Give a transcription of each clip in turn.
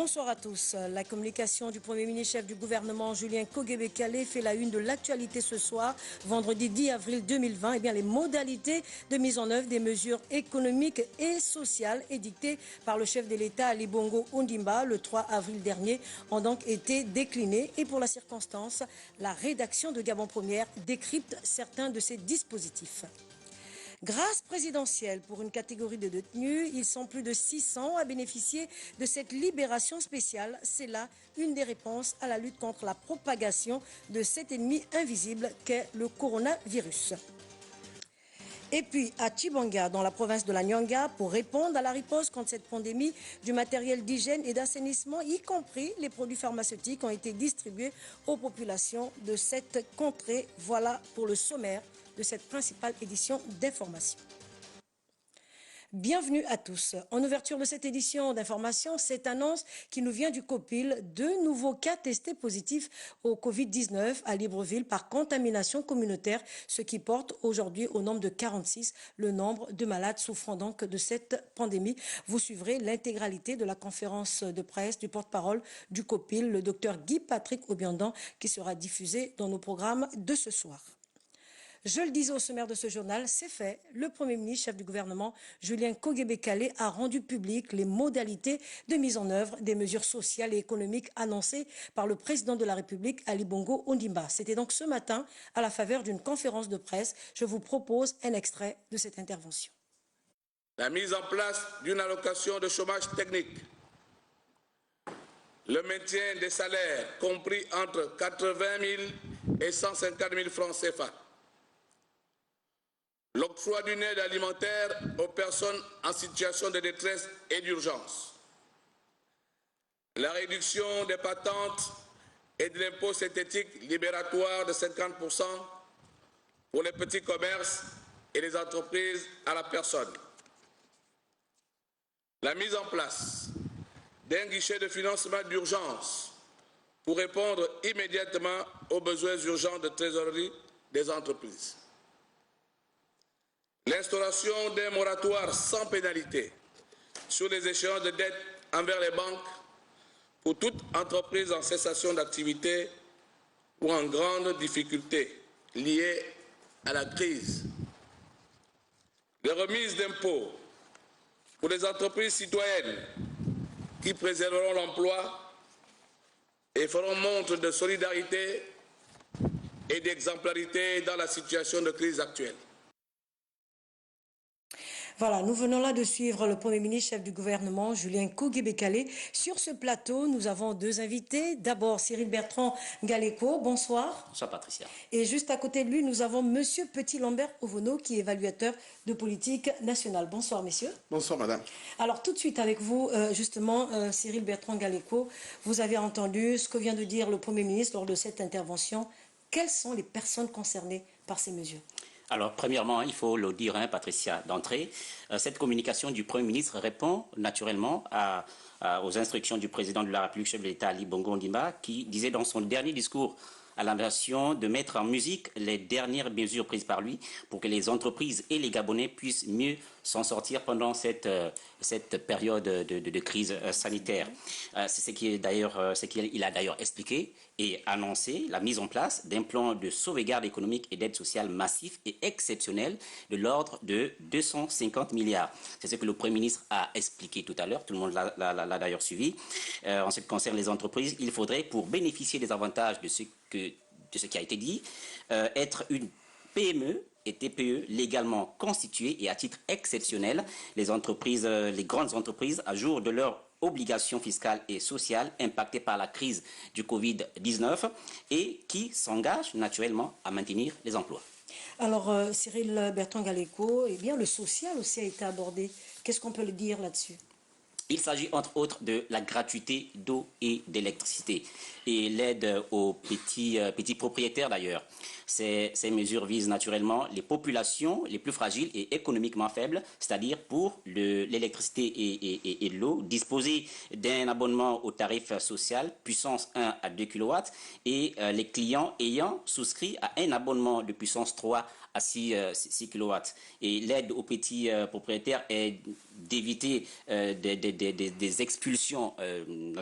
Bonsoir à tous. La communication du Premier ministre chef du gouvernement Julien Kogebe-Kalé fait la une de l'actualité ce soir, vendredi 10 avril 2020. Les modalités de mise en œuvre des mesures économiques et sociales édictées par le chef de l'État Ali Bongo Ondimba le 3 avril dernier ont donc été déclinées. Et pour la circonstance, la rédaction de Gabon Première décrypte certains de ces dispositifs. Grâce présidentielle pour une catégorie de détenus, ils sont plus de 600 à bénéficier de cette libération spéciale. C'est là une des réponses à la lutte contre la propagation de cet ennemi invisible qu'est le coronavirus. Et puis à Tchibanga, dans la province de la Nyanga, pour répondre à la riposte contre cette pandémie, du matériel d'hygiène et d'assainissement, y compris les produits pharmaceutiques, ont été distribués aux populations de cette contrée. Voilà pour le sommaire de cette principale édition d'information. Bienvenue à tous. En ouverture de cette édition d'information, cette annonce qui nous vient du COPIL, 2 nouveaux cas testés positifs au Covid-19 à Libreville par contamination communautaire, ce qui porte aujourd'hui au nombre de 46 le nombre de malades souffrant donc de cette pandémie. Vous suivrez l'intégralité de la conférence de presse du porte-parole du COPIL, le docteur Guy-Patrick Obiandan, qui sera diffusé dans nos programmes de ce soir. Je le disais au sommaire de ce journal, c'est fait. Le Premier ministre, chef du gouvernement, Julien Kogebe-Kalé, a rendu public les modalités de mise en œuvre des mesures sociales et économiques annoncées par le président de la République, Ali Bongo Ondimba. C'était donc ce matin, à la faveur d'une conférence de presse. Je vous propose un extrait de cette intervention. La mise en place d'une allocation de chômage technique, le maintien des salaires compris entre 80 000 et 150 000 francs CFA, l'octroi d'une aide alimentaire aux personnes en situation de détresse et d'urgence, la réduction des patentes et de l'impôt synthétique libératoire de 50% pour les petits commerces et les entreprises à la personne, la mise en place d'un guichet de financement d'urgence pour répondre immédiatement aux besoins urgents de trésorerie des entreprises, l'instauration d'un moratoire sans pénalité sur les échéances de dette envers les banques pour toute entreprise en cessation d'activité ou en grande difficulté liée à la crise, les remises d'impôts pour les entreprises citoyennes qui préserveront l'emploi et feront montre de solidarité et d'exemplarité dans la situation de crise actuelle. Voilà, nous venons là de suivre le Premier ministre, chef du gouvernement, Julien Kogebe-Kalé. Sur ce plateau, nous avons 2 invités. D'abord, Cyril Bertrand Galeko, bonsoir. Bonsoir Patricia. Et juste à côté de lui, nous avons Monsieur Petit-Lambert Ovono, qui est évaluateur de politique nationale. Bonsoir, messieurs. Bonsoir, madame. Alors, tout de suite avec vous, justement, Cyril Bertrand Galeko, vous avez entendu ce que vient de dire le Premier ministre lors de cette intervention. Quelles sont les personnes concernées par ces mesures ? Alors, premièrement, il faut le dire, Patricia, d'entrée, cette communication du Premier ministre répond naturellement aux instructions du président de la République, chef de l'État, Ali Bongo Ondimba, qui disait dans son dernier discours à la nation de mettre en musique les dernières mesures prises par lui pour que les entreprises et les Gabonais puissent mieux s'en sortir pendant cette période de crise sanitaire. C'est ce qu'il a d'ailleurs expliqué et annoncé la mise en place d'un plan de sauvegarde économique et d'aide sociale massif et exceptionnel de l'ordre de 250 milliards. C'est ce que le Premier ministre a expliqué tout à l'heure, tout le monde l'a d'ailleurs suivi. En ce qui concerne les entreprises, il faudrait, pour bénéficier des avantages de ce qui a été dit, être une PME et TPE légalement constituées et à titre exceptionnel, les grandes entreprises à jour de leurs obligations fiscales et sociales impactées par la crise du Covid-19 et qui s'engagent naturellement à maintenir les emplois. Alors, Cyril Bertrand Galeko, le social aussi a été abordé. Qu'est-ce qu'on peut le dire là-dessus ? Il s'agit entre autres de la gratuité d'eau et d'électricité et l'aide aux petits propriétaires d'ailleurs. Ces mesures visent naturellement les populations les plus fragiles et économiquement faibles, c'est-à-dire pour l'électricité et l'eau, disposer d'un abonnement au tarif social puissance 1 à 2 kW et les clients ayant souscrit à un abonnement de puissance 3 à 6 kW. Et l'aide aux petits propriétaires est d'éviter des expulsions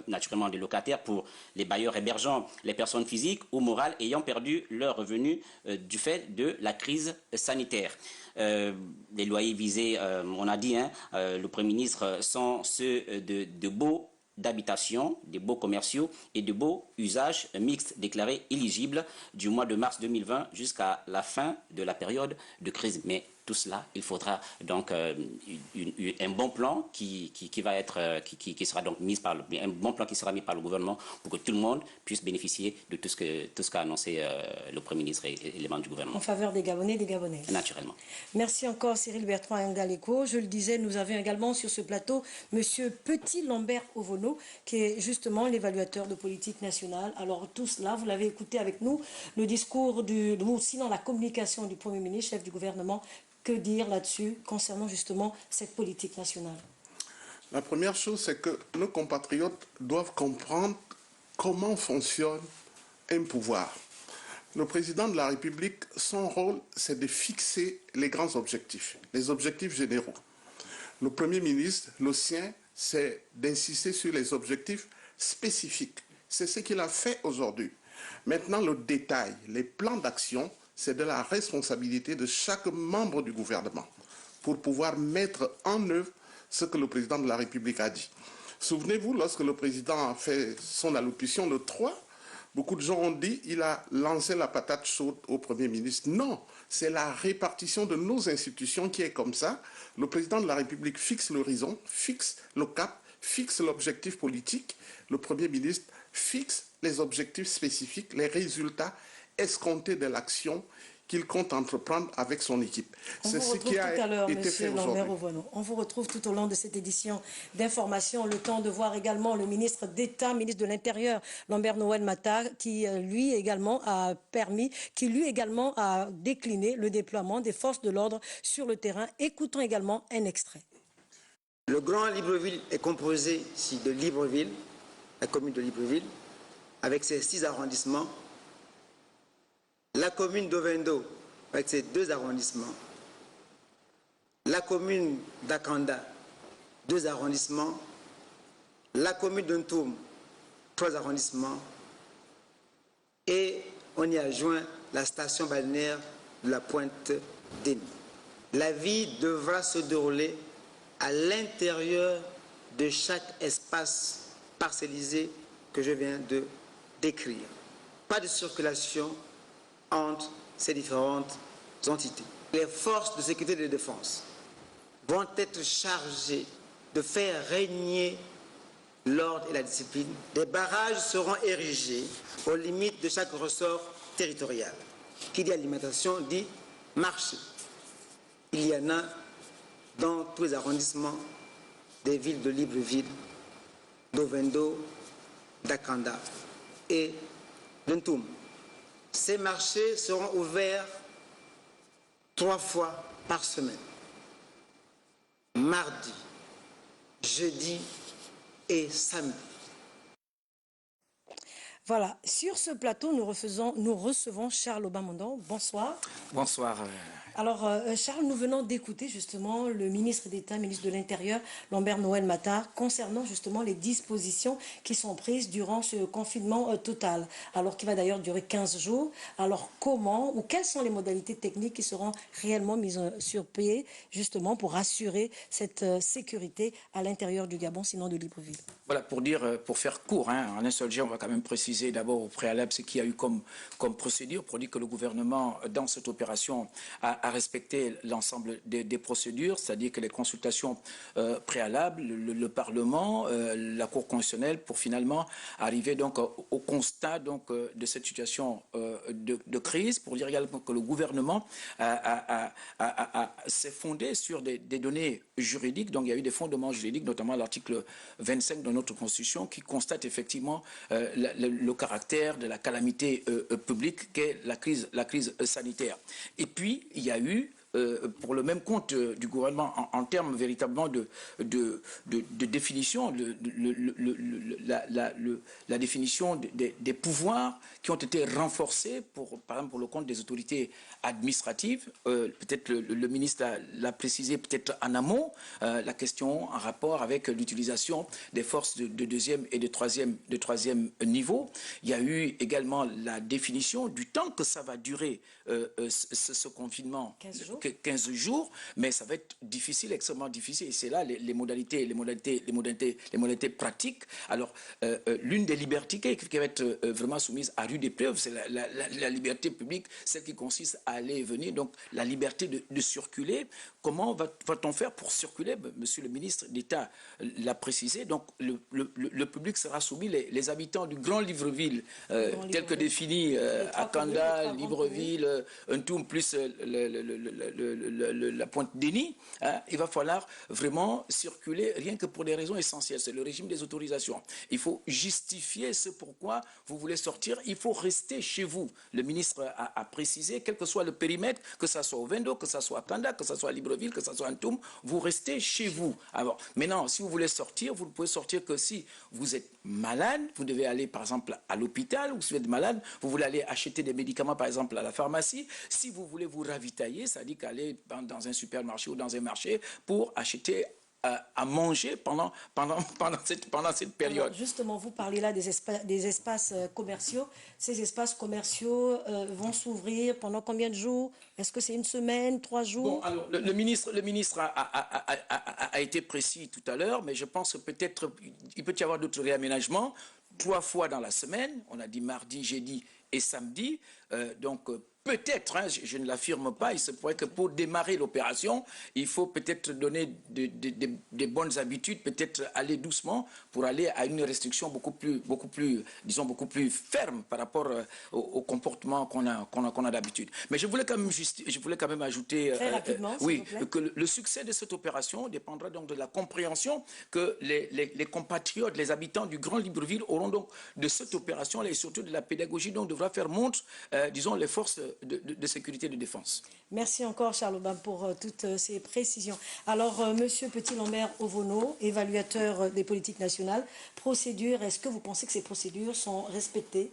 naturellement des locataires pour les bailleurs hébergeants, les personnes physiques ou morales ayant perdu leurs revenus du fait de la crise sanitaire. Les loyers visés, on a dit, le Premier ministre, sont ceux de baux d'habitation, des baux commerciaux et de baux usages mixtes déclarés éligibles du mois de mars 2020 jusqu'à la fin de la période de crise. Mais tout cela, il faudra donc un bon plan qui sera donc mis par un bon plan qui sera mis par le gouvernement pour que tout le monde puisse bénéficier de tout ce qu'a annoncé le Premier ministre et les membres du gouvernement. En faveur des Gabonais et des Gabonaises. Naturellement. Merci encore Cyril Bertrand Ngaleko. Je le disais, nous avions également sur ce plateau M. Petit Lambert Ovono, qui est justement l'évaluateur de politique nationale. Alors tout cela, vous l'avez écouté avec nous, le discours sinon la communication du Premier ministre, chef du gouvernement. Que dire là-dessus concernant justement cette politique nationale? La première chose, c'est que nos compatriotes doivent comprendre comment fonctionne un pouvoir. Le président de la République, son rôle, c'est de fixer les grands objectifs, les objectifs généraux. Le Premier ministre, le sien, c'est d'insister sur les objectifs spécifiques. C'est ce qu'il a fait aujourd'hui. Maintenant, le détail, les plans d'action, c'est de la responsabilité de chaque membre du gouvernement pour pouvoir mettre en œuvre ce que le président de la République a dit. Souvenez-vous, lorsque le président a fait son allocution le 3, beaucoup de gens ont dit qu'il a lancé la patate chaude au Premier ministre. Non, c'est la répartition de nos institutions qui est comme ça. Le président de la République fixe l'horizon, fixe le cap, fixe l'objectif politique. Le Premier ministre fixe les objectifs spécifiques, les résultats escomptés de l'action qu'il compte entreprendre avec son équipe. C'est ce qui a été fait aujourd'hui. On vous retrouve tout au long de cette édition d'information. Le temps de voir également le ministre d'État, ministre de l'Intérieur, Lambert Noël Matar, qui lui également a décliné le déploiement des forces de l'ordre sur le terrain. Écoutons également un extrait. Le Grand Libreville est composé ici de Libreville, la commune de Libreville, avec ses 6 arrondissements. La commune d'Ovendo, avec ses 2 arrondissements. La commune d'Akanda, 2 arrondissements. La commune d'Untoum, 3 arrondissements. Et on y a joint la station balnéaire de la Pointe-Déni. La vie devra se dérouler à l'intérieur de chaque espace parcellisé que je viens de décrire. Pas de circulation entre ces différentes entités. Les forces de sécurité et de défense vont être chargées de faire régner l'ordre et la discipline. Des barrages seront érigés aux limites de chaque ressort territorial. Qui dit alimentation dit marché. Il y en a dans tous les arrondissements des villes de Libreville, d'Ovendo, d'Akanda et d'Untoum. Ces marchés seront ouverts 3 fois par semaine. Mardi, jeudi et samedi. Voilà, sur ce plateau, nous recevons Charles Obamondon. Bonsoir. Bonsoir. Alors, Charles, nous venons d'écouter justement le ministre d'État, ministre de l'Intérieur, Lambert Noël Matar, concernant justement les dispositions qui sont prises durant ce confinement total, alors qui va d'ailleurs durer 15 jours. Alors, comment ou quelles sont les modalités techniques qui seront réellement mises sur pied, justement, pour assurer cette sécurité à l'intérieur du Gabon, sinon de Libreville? Voilà, pour faire court, en un seul jet, on va quand même préciser d'abord au préalable ce qu'il y a eu comme procédure pour dire que le gouvernement, dans cette opération, a respecté l'ensemble des procédures, c'est-à-dire que les consultations préalables, le Parlement, la Cour constitutionnelle, pour finalement arriver donc au constat donc, de cette situation de crise, pour dire également que le gouvernement s'est fondé sur des données juridiques, donc il y a eu des fondements juridiques, notamment l'article 25 de notre Constitution, qui constate effectivement le caractère de la calamité publique qu'est la crise sanitaire. Et puis, il y a eu pour le même compte du gouvernement en termes véritablement de définition, la définition des pouvoirs qui ont été renforcés, par exemple pour le compte des autorités administratives. Peut-être le ministre l'a précisé peut-être en amont, la question en rapport avec l'utilisation des forces de deuxième et de troisième niveau. Il y a eu également la définition du temps que ça va durer ce confinement, 15 jours, mais ça va être difficile, extrêmement difficile, et c'est là les modalités pratiques. Alors, l'une des libertés qui va être vraiment soumise à rude épreuve, c'est la liberté publique, celle qui consiste à aller et venir, donc la liberté de circuler. Comment va-t-on faire pour circuler? Monsieur le ministre d'État l'a précisé, donc le public sera soumis, les habitants du Grand Libreville, tel que défini à Kanda, Libreville, Ntoum plus la Pointe-Déni, hein, il va falloir vraiment circuler rien que pour des raisons essentielles. C'est le régime des autorisations. Il faut justifier ce pourquoi vous voulez sortir. Il faut rester chez vous. Le ministre a précisé, quel que soit le périmètre, que ce soit au Vendo, que ce soit à Kanda, que ce soit à Libreville, que ce soit à Ntoum, vous restez chez vous. Alors, maintenant, si vous voulez sortir, vous ne pouvez sortir que si vous êtes malade, vous devez aller par exemple à l'hôpital, ou si vous êtes malade, vous voulez aller acheter des médicaments par exemple à la pharmacie. Si vous voulez vous ravitailler, ça dit qu'aller dans un supermarché ou dans un marché pour acheter à manger pendant cette période. Alors justement, vous parlez là des espaces commerciaux. Ces espaces commerciaux vont s'ouvrir pendant combien de jours? Est-ce que c'est une semaine, 3 jours? Bon, alors, le ministre a été précis tout à l'heure, mais je pense que peut-être il peut y avoir d'autres réaménagements. 3 fois dans la semaine, on a dit mardi, jeudi et samedi, peut-être, hein, je ne l'affirme pas, il se pourrait que pour démarrer l'opération, il faut peut-être donner des bonnes habitudes, peut-être aller doucement pour aller à une restriction beaucoup plus ferme par rapport au comportement qu'on a d'habitude. Mais je voulais quand même ajouter très rapidement, oui, que le succès de cette opération dépendra donc de la compréhension que les compatriotes, les habitants du Grand Libreville auront donc de cette opération et surtout de la pédagogie, donc devra faire montre, disons, les forces de sécurité et de défense. Merci encore, Charles Obam, pour toutes ces précisions. Alors, Monsieur Petit-Lambert Ovono, évaluateur des politiques nationales, procédures, est-ce que vous pensez que ces procédures sont respectées?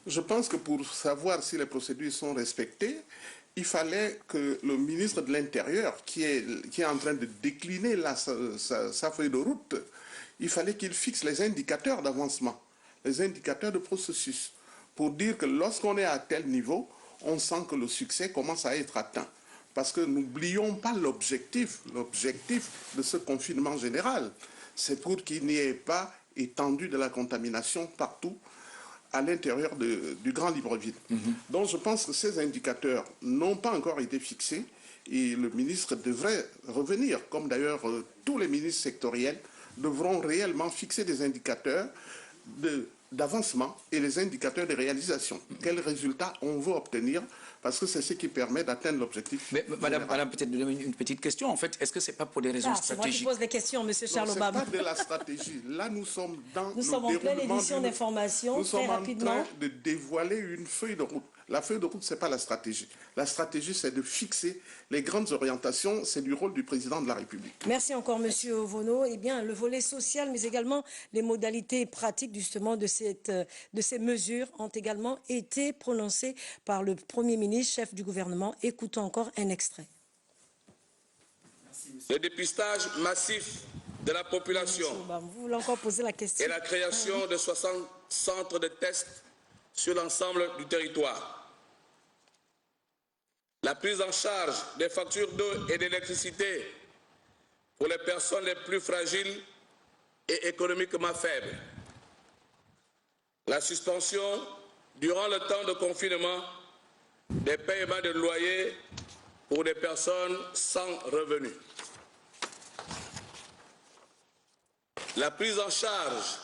Je pense que pour savoir si les procédures sont respectées, il fallait que le ministre de l'Intérieur, qui est en train de décliner sa feuille de route, il fallait qu'il fixe les indicateurs d'avancement, les indicateurs de processus, pour dire que lorsqu'on est à tel niveau, on sent que le succès commence à être atteint. Parce que n'oublions pas l'objectif de ce confinement général. C'est pour qu'il n'y ait pas étendue de la contamination partout à l'intérieur du Grand Libreville. Donc je pense que ces indicateurs n'ont pas encore été fixés et le ministre devrait revenir, comme d'ailleurs tous les ministres sectoriels devront réellement fixer des indicateurs d'avancement et les indicateurs de réalisation. Quels résultats on veut obtenir, parce que c'est ce qui permet d'atteindre l'objectif. Mais madame, peut-être une petite question. En fait, est-ce que ce n'est pas pour des raisons stratégiques? C'est moi qui pose des questions, monsieur Charles Obam. Ce n'est pas de la stratégie. Là, nous sommes en pleine édition d'information, très rapidement. Nous sommes en train de dévoiler une feuille de route. La feuille de route, ce n'est pas la stratégie. La stratégie, c'est de fixer les grandes orientations. C'est du rôle du président de la République. Merci encore, monsieur Ovono. Eh bien, le volet social, mais également les modalités pratiques, justement, de ces mesures ont également été prononcées par le Premier ministre, chef du gouvernement. Écoutons encore un extrait. Le dépistage massif de la population vous voulez encore poser la question. et la création de 60 centres de tests sur l'ensemble du territoire. La prise en charge des factures d'eau et d'électricité pour les personnes les plus fragiles et économiquement faibles. La suspension, durant le temps de confinement, des paiements de loyer pour des personnes sans revenus. La prise en charge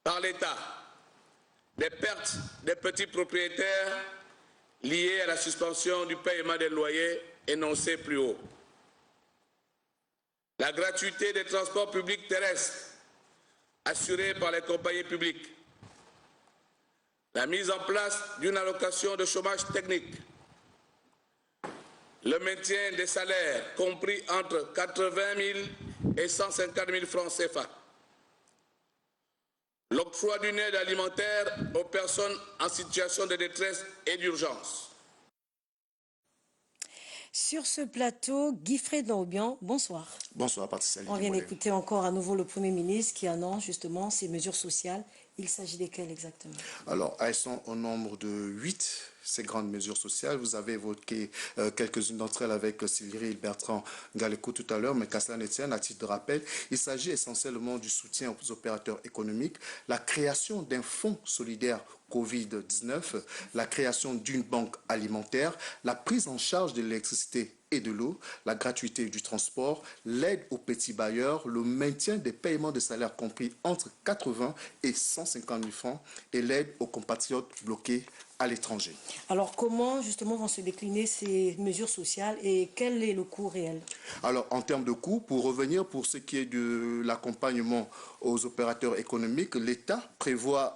par l'État des pertes des petits propriétaires liées à la suspension du paiement des loyers énoncés plus haut. La gratuité des transports publics terrestres assurés par les compagnies publiques. La mise en place d'une allocation de chômage technique. le maintien des salaires compris entre 80 000 et 150 000 francs CFA, l'octroi d'une aide alimentaire aux personnes en situation de détresse et d'urgence. Sur ce plateau, Guy-Fred Laobian, bonsoir. Bonsoir, Patricia. On vient d'écouter encore à nouveau le Premier ministre qui annonce justement ces mesures sociales. Il s'agit desquelles exactement? Alors, elles sont au nombre de 8, ces grandes mesures sociales. Vous avez évoqué quelques-unes d'entre elles avec Cyril Bertrand Galéco tout à l'heure, mais qu'à cela ne tienne, à titre de rappel, il s'agit essentiellement du soutien aux opérateurs économiques, la création d'un fonds solidaire Covid-19, la création d'une banque alimentaire, la prise en charge de l'électricité et de l'eau, la gratuité du transport, l'aide aux petits bailleurs, le maintien des paiements de salaires compris entre 80 et 150 000 francs et l'aide aux compatriotes bloqués à l'étranger. Alors comment justement vont se décliner ces mesures sociales et quel est le coût réel? Alors en termes de coût, pour revenir pour ce qui est de l'accompagnement aux opérateurs économiques, l'État prévoit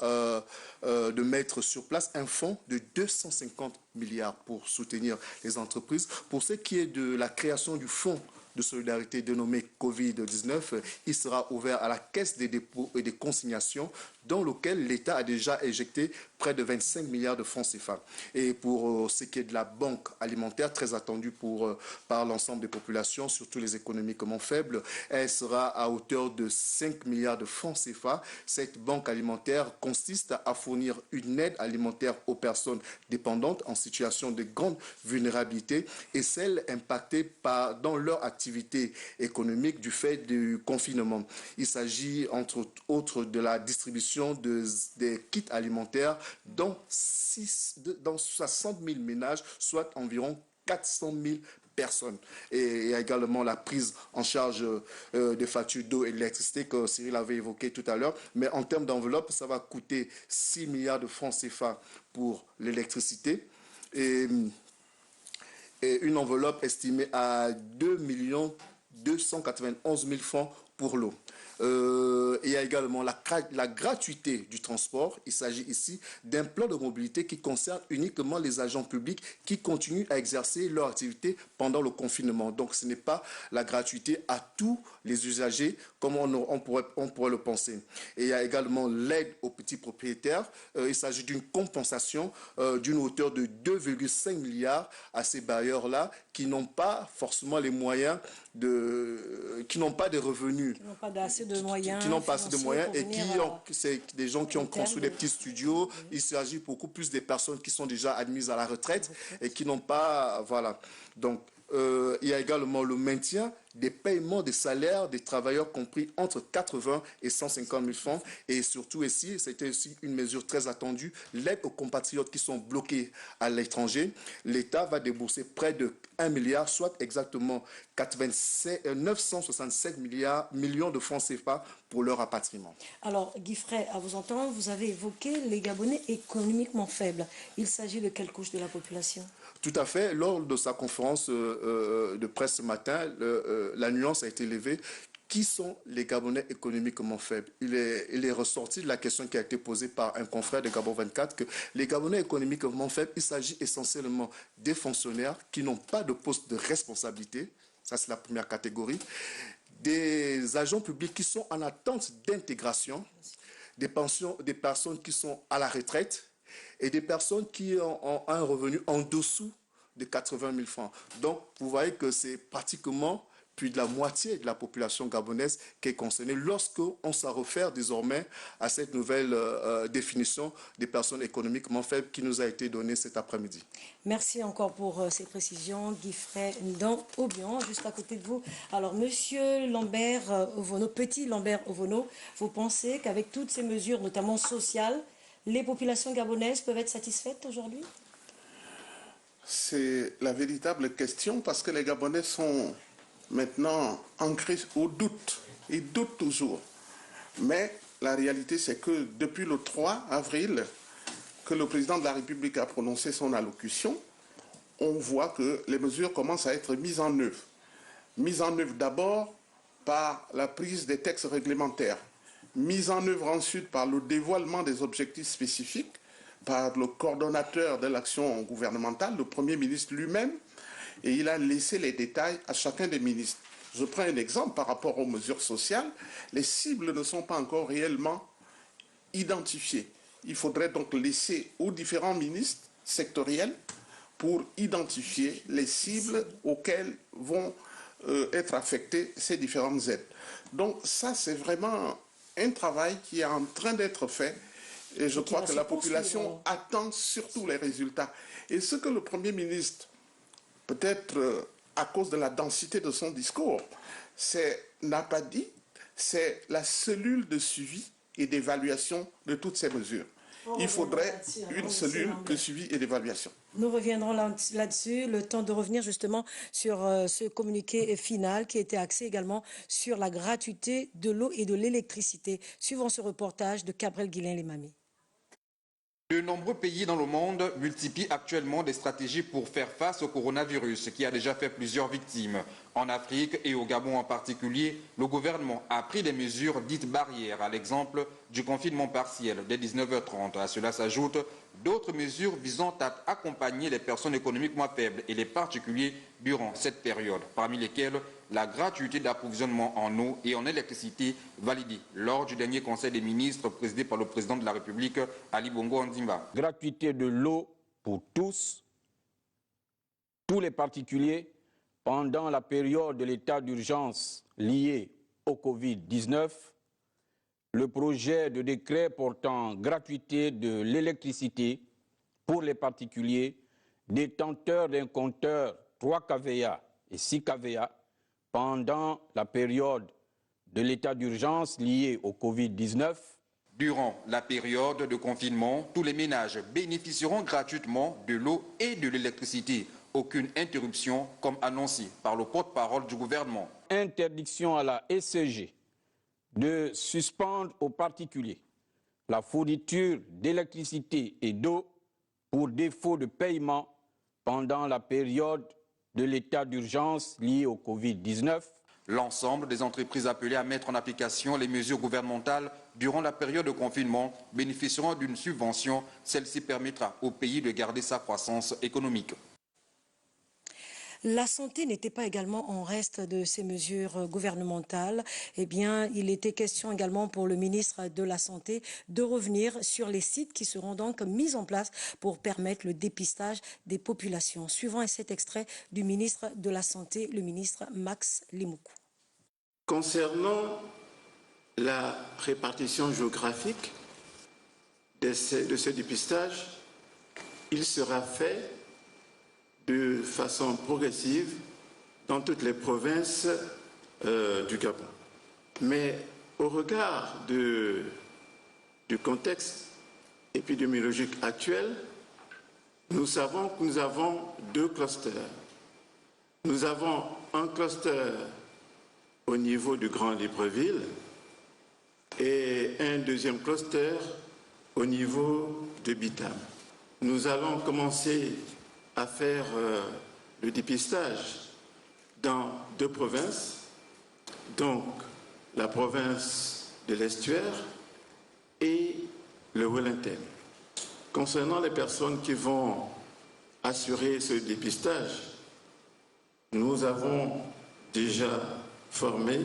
de mettre sur place un fonds de 250 milliards pour soutenir les entreprises. Pour ce qui est de la création du fonds de solidarité dénommé Covid-19, il sera ouvert à la Caisse des dépôts et des consignations dans lequel l'État a déjà éjecté près de 25 milliards de francs CFA. Et pour ce qui est de la banque alimentaire, très attendue par l'ensemble des populations, surtout les économiquement faibles, elle sera à hauteur de 5 milliards de francs CFA. Cette banque alimentaire consiste à fournir une aide alimentaire aux personnes dépendantes en situation de grande vulnérabilité et celles impactées dans leur activité économique du fait du confinement. Il s'agit entre autres de la distribution des kits alimentaires dans 60 000 ménages, soit environ 400 000 personnes. Et il y a également la prise en charge des factures d'eau et d'électricité que Cyril avait évoqué tout à l'heure. Mais en termes d'enveloppe, ça va coûter 6 milliards de francs CFA pour l'électricité et une enveloppe estimée à 2 291 000 francs pour l'eau. Il y a également la gratuité du transport. Il s'agit ici d'un plan de mobilité qui concerne uniquement les agents publics qui continuent à exercer leur activité pendant le confinement. Donc ce n'est pas la gratuité à tous les usagers comme on pourrait le penser. Et il y a également l'aide aux petits propriétaires. Il s'agit d'une compensation d'une hauteur de 2,5 milliards à ces bailleurs-là qui n'ont pas forcément les moyens qui n'ont pas de revenus, qui n'ont pas assez de moyens, qui n'ont pas assez de moyens et c'est des gens qui ont construit des petits studios. Il s'agit beaucoup plus des personnes qui sont déjà admises à la retraite et qui n'ont pas, voilà. Donc il y a également le maintien des paiements des salaires des travailleurs compris entre 80 et 150 000 francs. Et surtout ici, c'était aussi une mesure très attendue, l'aide aux compatriotes qui sont bloqués à l'étranger. L'État va débourser près de 1 milliard, soit exactement 967 millions de francs CFA pour leur rapatriement. Alors, Guy-Fred, à vous entendre, vous avez évoqué les Gabonais économiquement faibles. Il s'agit de quelle couche de la population? Tout à fait. Lors de sa conférence de presse ce matin, la nuance a été levée. Qui sont les Gabonais économiquement faibles? Il est ressorti de la question qui a été posée par un confrère de Gabon 24 que les Gabonais économiquement faibles, il s'agit essentiellement des fonctionnaires qui n'ont pas de poste de responsabilité. Ça, c'est la première catégorie. Des agents publics qui sont en attente d'intégration, des personnes qui sont à la retraite et des personnes qui ont un revenu en dessous de 80 000 francs. Donc, vous voyez que c'est pratiquement plus de la moitié de la population gabonaise qui est concernée lorsqu'on s'en réfère désormais à cette nouvelle définition des personnes économiquement faibles qui nous a été donnée cet après-midi. Merci encore pour ces précisions, Guy-Fred Ndang-Obian, juste à côté de vous. Alors, Monsieur Lambert Ovono, petit Lambert Ovono, vous pensez qu'avec toutes ces mesures, notamment sociales, les populations gabonaises peuvent être satisfaites aujourd'hui? C'est la véritable question parce que les Gabonais sont maintenant ancrés au doute. Ils doutent toujours. Mais la réalité, c'est que depuis le 3 avril, que le président de la République a prononcé son allocution, on voit que les mesures commencent à être mises en œuvre. Mises en œuvre d'abord par la prise des textes réglementaires, mise en œuvre ensuite par le dévoilement des objectifs spécifiques, par le coordonnateur de l'action gouvernementale, le Premier ministre lui-même, et il a laissé les détails à chacun des ministres. Je prends un exemple par rapport aux mesures sociales. Les cibles ne sont pas encore réellement identifiées. Il faudrait donc laisser aux différents ministres sectoriels pour identifier les cibles auxquelles vont être affectées ces différentes aides. Donc ça, c'est vraiment un travail qui est en train d'être fait et je crois que la population attend surtout les résultats. Et ce que le Premier ministre, peut-être à cause de la densité de son discours, n'a pas dit, c'est la cellule de suivi et d'évaluation de toutes ces mesures. Il faudrait une cellule de suivi et d'évaluation. Nous reviendrons là-dessus, le temps de revenir justement sur ce communiqué final qui était axé également sur la gratuité de l'eau et de l'électricité. Suivant ce reportage de Cabrel Guillain-Lemami. De nombreux pays dans le monde multiplient actuellement des stratégies pour faire face au coronavirus qui a déjà fait plusieurs victimes. En Afrique et au Gabon en particulier, le gouvernement a pris des mesures dites barrières, à l'exemple du confinement partiel dès 19h30. À cela s'ajoutent d'autres mesures visant à accompagner les personnes économiquement faibles et les particuliers durant cette période, parmi lesquelles la gratuité d'approvisionnement en eau et en électricité validée lors du dernier Conseil des ministres présidé par le président de la République, Ali Bongo Ondimba. Gratuité de l'eau pour tous les particuliers, pendant la période de l'état d'urgence lié au Covid-19, le projet de décret portant gratuité de l'électricité pour les particuliers détenteurs d'un compteur 3 kVA et 6 kVA pendant la période de l'état d'urgence lié au Covid-19. Durant la période de confinement, tous les ménages bénéficieront gratuitement de l'eau et de l'électricité. Aucune interruption, comme annoncé par le porte-parole du gouvernement. Interdiction à la SCG de suspendre aux particuliers la fourniture d'électricité et d'eau pour défaut de paiement pendant la période de l'état d'urgence lié au Covid-19. L'ensemble des entreprises appelées à mettre en application les mesures gouvernementales durant la période de confinement bénéficieront d'une subvention. Celle-ci permettra au pays de garder sa croissance économique. La santé n'était pas également en reste de ces mesures gouvernementales. Eh bien, il était question également pour le ministre de la Santé de revenir sur les sites qui seront donc mis en place pour permettre le dépistage des populations. Suivant cet extrait du ministre de la Santé, le ministre Max Limoukou. Concernant la répartition géographique de ce dépistage, il sera fait de façon progressive dans toutes les provinces du Gabon. Mais au regard du contexte épidémiologique actuel, nous savons que nous avons 2 clusters. Nous avons un cluster au niveau du Grand Libreville et un deuxième cluster au niveau de Bitam. Nous allons commencer à faire le dépistage dans 2 provinces, donc la province de l'Estuaire et le Wellington. Concernant les personnes qui vont assurer ce dépistage, nous avons déjà formé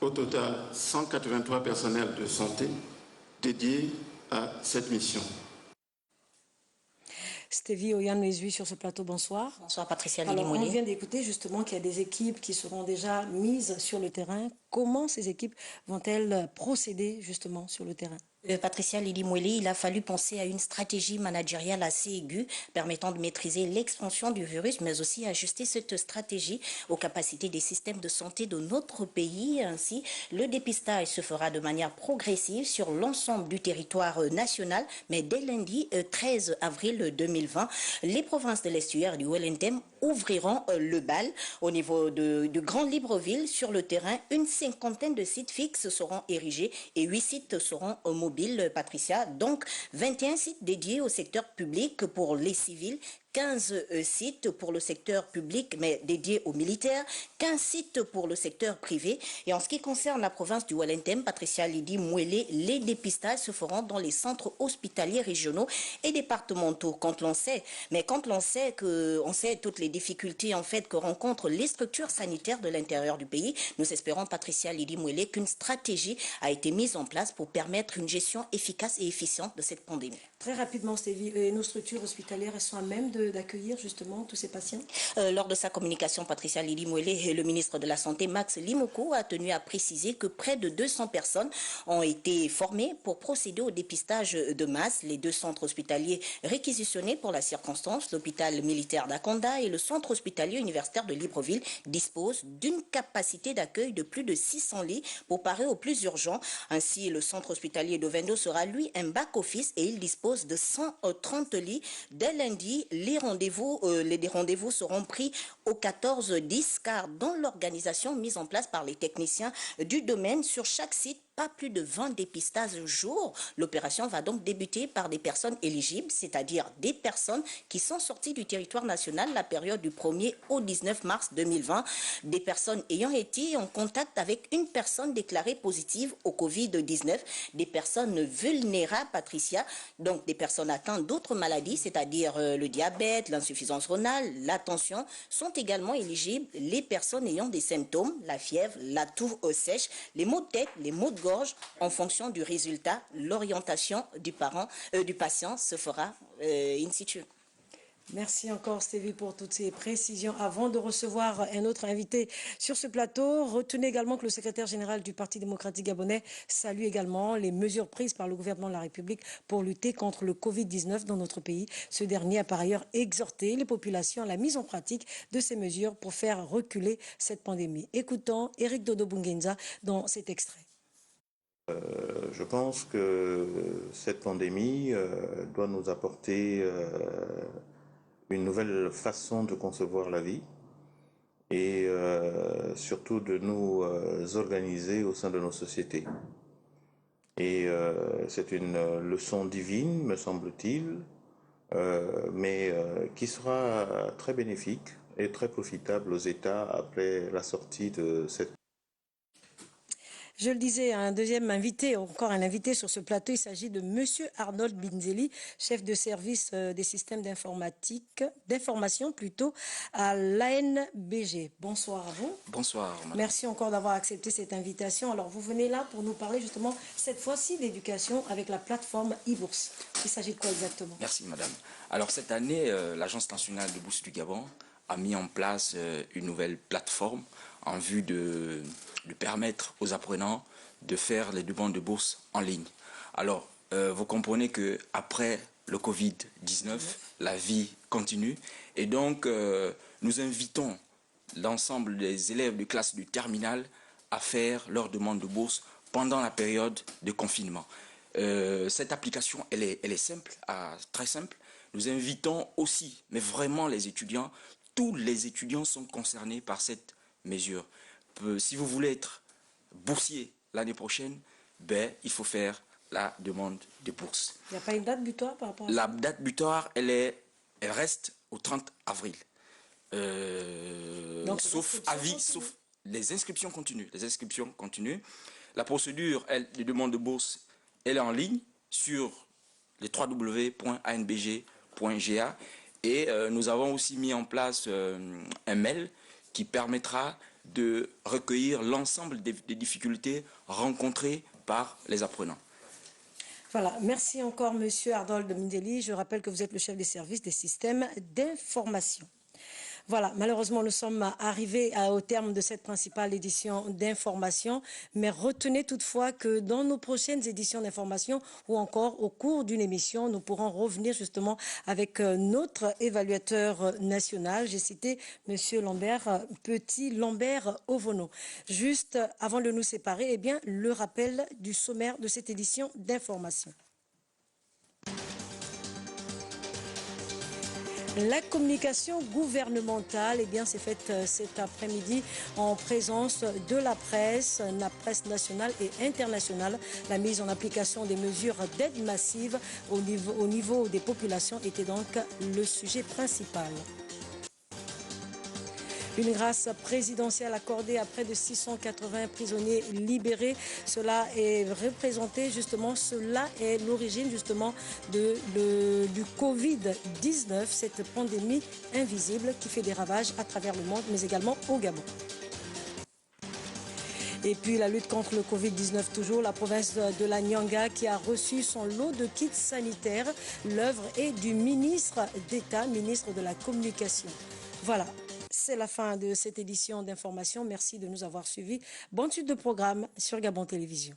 au total 183 personnels de santé dédiés à cette mission. Stévie Oyan-Lesui sur ce plateau, bonsoir. Bonsoir Patricia Alors, Lili-Moulé. on vient d'écouter justement qu'il y a des équipes qui seront déjà mises sur le terrain. Comment ces équipes vont-elles procéder justement sur le terrain ? Patricia Lili-Moulé, il a fallu penser à une stratégie managériale assez aiguë permettant de maîtriser l'expansion du virus, mais aussi ajuster cette stratégie aux capacités des systèmes de santé de notre pays. Ainsi, le dépistage se fera de manière progressive sur l'ensemble du territoire national, mais dès lundi 13 avril 2020, les provinces de l'Estuaire et du Wellington ouvriront le bal. Au niveau du Grand Libreville, sur le terrain, une 50aine de sites fixes seront érigés et 8 sites seront mobiles, Patricia. Donc, 21 sites dédiés au secteur public pour les civils, 15 sites pour le secteur public, mais dédiés aux militaires, 15 sites pour le secteur privé. Et en ce qui concerne la province du Wellington, Patricia Lydie Mouélé, les dépistages se feront dans les centres hospitaliers régionaux et départementaux. Quand l'on sait toutes les difficultés en fait que rencontrent les structures sanitaires de l'intérieur du pays, nous espérons, Patricia Lydie Mouélé, qu'une stratégie a été mise en place pour permettre une gestion efficace et efficiente de cette pandémie. Très rapidement, Stévie, nos structures hospitalières sont à même d'accueillir justement tous ces patients? Lors de sa communication, Patricia Lydie Mouélé et le ministre de la Santé, Max Limoko, a tenu à préciser que près de 200 personnes ont été formées pour procéder au dépistage de masse. Les 2 centres hospitaliers réquisitionnés pour la circonstance, l'hôpital militaire d'Akonda et le centre hospitalier universitaire de Libreville, disposent d'une capacité d'accueil de plus de 600 lits pour parer au plus urgent. Ainsi, le centre hospitalier d'Ovendo sera lui un back-office et il dispose de 130 lits. Dès lundi, les rendez-vous seront pris au 14-10 car dans l'organisation mise en place par les techniciens du domaine sur chaque site, pas plus de 20 dépistages jour. L'opération va donc débuter par des personnes éligibles, c'est-à-dire des personnes qui sont sorties du territoire national la période du 1er au 19 mars 2020, des personnes ayant été en contact avec une personne déclarée positive au Covid-19, des personnes vulnérables, Patricia, donc des personnes atteintes d'autres maladies, c'est-à-dire le diabète, l'insuffisance rénale, la tension, sont également éligibles les personnes ayant des symptômes, la fièvre, la toux sèche, les maux de tête, les maux de gorge. En fonction du résultat, l'orientation du patient se fera in situ. Merci encore, Stévie, pour toutes ces précisions. Avant de recevoir un autre invité sur ce plateau, retenez également que le secrétaire général du Parti démocratique gabonais salue également les mesures prises par le gouvernement de la République pour lutter contre le Covid-19 dans notre pays. Ce dernier a par ailleurs exhorté les populations à la mise en pratique de ces mesures pour faire reculer cette pandémie. Écoutons Éric Dodo Bungenza dans cet extrait. Je pense que cette pandémie doit nous apporter une nouvelle façon de concevoir la vie et surtout de nous organiser au sein de nos sociétés. Et c'est une leçon divine, me semble-t-il, mais qui sera très bénéfique et très profitable aux États après la sortie de cette. Je le disais, un deuxième invité, encore un invité sur ce plateau, il s'agit de Monsieur Arnold Binzeli, chef de service des systèmes d'information plutôt, à l'ANBG. Bonsoir à vous. Bonsoir, madame. Merci encore d'avoir accepté cette invitation. Alors, vous venez là pour nous parler justement, cette fois-ci, d'éducation avec la plateforme e-bourse. Il s'agit de quoi exactement? Merci, madame. Alors, cette année, l'Agence nationale de bourse du Gabon a mis en place une nouvelle plateforme en vue de permettre aux apprenants de faire les demandes de bourse en ligne. Alors, vous comprenez qu'après le Covid-19, la vie continue. Et donc, nous invitons l'ensemble des élèves de classe du terminal à faire leur demande de bourse pendant la période de confinement. Cette application, elle est simple, très simple. Nous invitons aussi, mais vraiment les étudiants, tous les étudiants sont concernés par cette mesure. Si vous voulez être boursier l'année prochaine, il faut faire la demande de bourse. Il n'y a pas une date butoir par rapport à la ça? date butoir, elle reste au 30 avril. Donc, sauf les inscriptions continuent. Les inscriptions continuent. La procédure de demande de bourse, elle est en ligne sur les www.anbg.ga et nous avons aussi mis en place un mail qui permettra de recueillir l'ensemble des difficultés rencontrées par les apprenants. Voilà, merci encore Monsieur Arnold Binzeli. Je rappelle que vous êtes le chef des services des systèmes d'information. Voilà, malheureusement, nous sommes arrivés au terme de cette principale édition d'information, mais retenez toutefois que dans nos prochaines éditions d'information ou encore au cours d'une émission, nous pourrons revenir justement avec notre évaluateur national. J'ai cité Monsieur Lambert Lambert Ovono. Juste avant de nous séparer, eh bien, le rappel du sommaire de cette édition d'information. La communication gouvernementale, eh bien, c'est faite cet après-midi en présence de la presse nationale et internationale. La mise en application des mesures d'aide massive au niveau des populations était donc le sujet principal. Une grâce présidentielle accordée à près de 680 prisonniers libérés. Cela est représenté justement, cela est l'origine justement du Covid-19, cette pandémie invisible qui fait des ravages à travers le monde, mais également au Gabon. Et puis la lutte contre le Covid-19 toujours, la province de la Nyanga qui a reçu son lot de kits sanitaires. L'œuvre est du ministre d'État, ministre de la Communication. Voilà. C'est la fin de cette édition d'information. Merci de nous avoir suivis. Bonne suite de programme sur Gabon Télévision.